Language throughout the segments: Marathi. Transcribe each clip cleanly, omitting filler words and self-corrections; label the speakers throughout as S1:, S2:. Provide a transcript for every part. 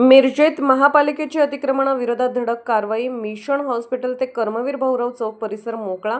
S1: मिरजेत महापालिकेची अतिक्रमणाविरोधात धडक कारवाई. मिशन हॉस्पिटल ते कर्मवीर भाऊराव चौक परिसर मोकळा.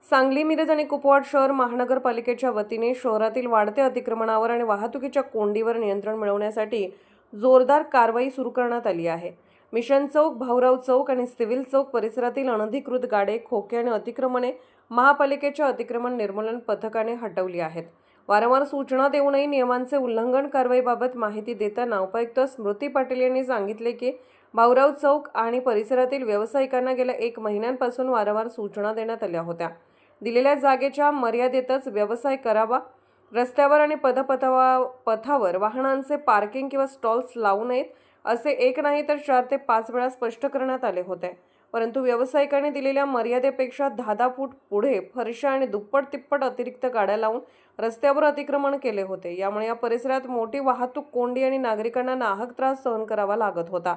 S1: सांगली, मिरज आणि कुपवाड शहर महानगरपालिकेच्या वतीने शहरातील वाढत्या अतिक्रमणावर आणि वाहतुकीच्या कोंडीवर नियंत्रण मिळवण्यासाठी जोरदार कारवाई सुरू करण्यात आली आहे. मिशन चौक, भाऊराव चौक आणि सिव्हिल चौक परिसरातील अनधिकृत गाडे, खोके आणि अतिक्रमणे महापालिकेच्या अतिक्रमण निर्मूलन पथकाने हटवली आहेत. वारंवार सूचना देऊनही नियमांचे उल्लंघन कारवाईबाबत माहिती देताना उपायुक्त स्मृती पाटील यांनी सांगितले की भाऊराव चौक आणि परिसरातील व्यावसायिकांना गेल्या 1 महिन्यांपासून वारंवार सूचना देण्यात आल्या होत्या. दिलेल्या जागेच्या मर्यादेतच व्यवसाय करावा. रस्त्यावर आणि पथावर वाहनांचे पार्किंग किंवा स्टॉल्स लावू नयेत असे 1 नाही तर 4 ते 5 वेळा स्पष्ट करण्यात आले होते. परंतु व्यावसायिकांनी दिलेल्या मर्यादेपेक्षा 10 फूट पुढे फरशा आणि दुप्पट तिप्पट अतिरिक्त गाड्या लावून रस्त्यावर अतिक्रमण केले होते. यामुळे या परिसरात मोठी वाहतूक कोंडी आणि नागरिकांना नाहक त्रास सहन करावा लागत होता.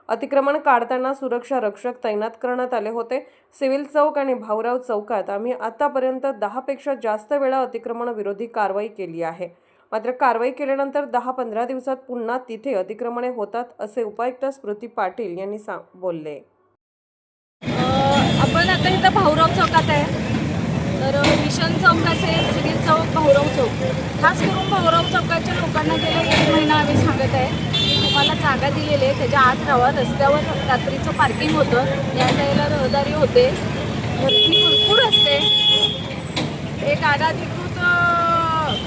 S1: अतिक्रमण काढताना सुरक्षा रक्षक तैनात करण्यात आले होते. सिव्हिल चौक आणि भाऊराव चौकात आम्ही आतापर्यंत 10 पेक्षा जास्त वेळा अतिक्रमण विरोधी कारवाई केली आहे. मात्र कारवाई केल्यानंतर 10-15 दिवसात पुन्हा तिथे अतिक्रमणे होतात असे उपायुक्त स्मृती पाटील यांनी बोलले.
S2: आपण आता इथं भाऊराव चौकात आहे. तर मिशन चौक असेल, सिव्हिल चौक, भाऊराव चौक, खास करून भाऊराव चौकाच्या लोकांना गेले 1 महिना आम्ही सांगत आहे की तुम्हाला जागा दिलेली आहे, त्याच्या आत राहावा. रस्त्यावर रात्रीचं पार्किंग होतं, या जायला रहदारी होते, गर्दी भरपूर असते. एक अनधिकृत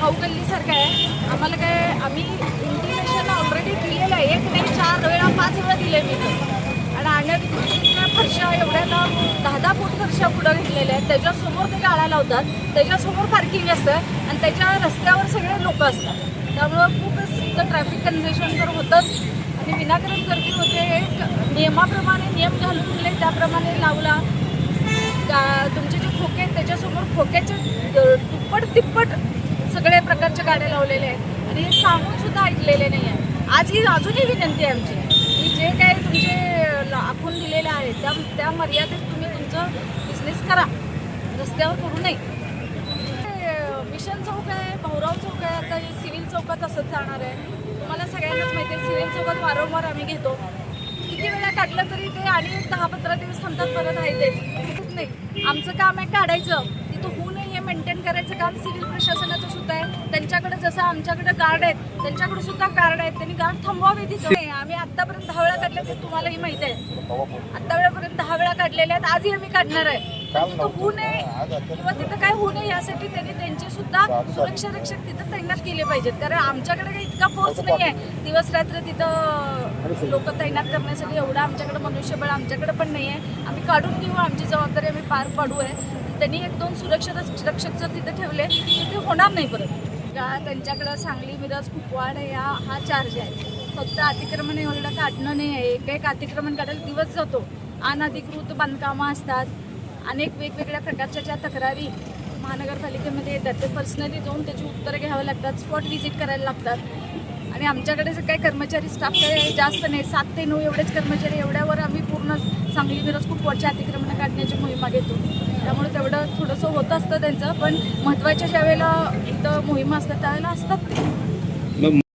S2: खाऊ गल्लीसारखं आहे. आम्हाला काय, आम्ही इंटिमेशन ऑलरेडी दिलेलं आहे. 1 नाही 4 वेळा 5 वेळा दिले मी तर. आणि अनधिकृत फरशा एवढ्याला 10 फूट फरशा पुढं घेतलेल्या आहेत. त्याच्यासमोर ते गाड्या लावतात, त्याच्यासमोर पार्किंग असतं आणि त्याच्या रस्त्यावर सगळे लोक असतात. त्यामुळं खूपच इथं ट्रॅफिक कंजेशन तर होतंच आणि विनाकारण गर्दी होते. एक नियमाप्रमाणे नियम घालून दिले त्याप्रमाणे लावला. तुमचे जे खोके आहेत त्याच्यासमोर खोक्याचे दुप्पट तिप्पट सगळे प्रकारच्या गाड्या लावलेल्या आहेत आणि हे सांगून सुद्धा ऐकलेले नाही आहे. अजूनही विनंती आहे आमची की जे काय तुमचे आखून दिलेले आहे त्या मर्यादेत तुम्ही तुमचं बिझनेस करा, रस्त्यावर करू नये. मिशन चौक आहे, भाऊराव चौक आहे, आता सिव्हिल चौकात असंच जाणार आहे. तुम्हाला सगळ्यांनाच माहिती आहे सिव्हिल चौकात वारंवार आम्ही घेतो. किती वेळा काढलं तरी ते आणि 10-15 दिवस थांबतात, परत आहे तेच नाही. आमचं काम आहे काढायचं, तिथं होऊ नये हे मेंटेन करायचं काम सिव्हिल प्रशासनाचं सुद्धा आहे. त्यांच्याकडे जसं आमच्याकडे गार्ड आहेत त्यांच्याकडे सुद्धा गार्ड आहेत, त्यांनी गार्ड थांबवावे तिथं. नाही, आम्ही आत्तापर्यंत 10 वेळा काढले ते तुम्हालाही माहिती आहे. आत्तापर्यंत 10 वेळा काढलेले आहेत, आजही आम्ही काढणार आहे. तिथं होऊ नये किंवा तिथं काय होऊ नये यासाठी त्यांनी त्यांचे सुद्धा सुरक्षा रक्षक तिथं तैनात केले पाहिजेत. कारण आमच्याकडे काही इतका फोर्स नाही आहे दिवस रात्र तिथं लोक तैनात करण्यासाठी. एवढं आमच्याकडे मनुष्यबळ आमच्याकडे पण नाही आहे. आम्ही काढून घेऊ, आमची जबाबदारी आम्ही पार पाडू आहे. त्यांनी 1-2 सुरक्षा रक्षक जर तिथं ठेवले तर ते होणार नाही परत. त्यांच्याकडं सांगली, मिरज, कुपवाड हा चार्ज आहे. फक्त अतिक्रमण एवढं काढणं नाही आहे. एक अतिक्रमण काढायला दिवस जातो. अनधिकृत बांधकामं असतात, अनेक वेगवेगळ्या प्रकारच्या ज्या तक्रारी महानगरपालिकेमध्ये येतात ते पर्सनली जाऊन त्याची उत्तरं घ्यावं लागतात, स्पॉट व्हिजिट करायला लागतात. आणि आमच्याकडे जर काही कर्मचारी स्टाफ काही जास्त नाही, 7 ते 9 एवढेच कर्मचारी, एवढ्यावर आम्ही पूर्ण सांगली, मिरज, कुपवाडच्या अतिक्रमण काढण्याची मोहिमा घेतो. त्यामुळे तेवढं थोडंसं होत असतं त्यांचं. पण महत्त्वाच्या ज्या वेळेला इथं मोहिमा असतात त्यावेळेला असतात ते.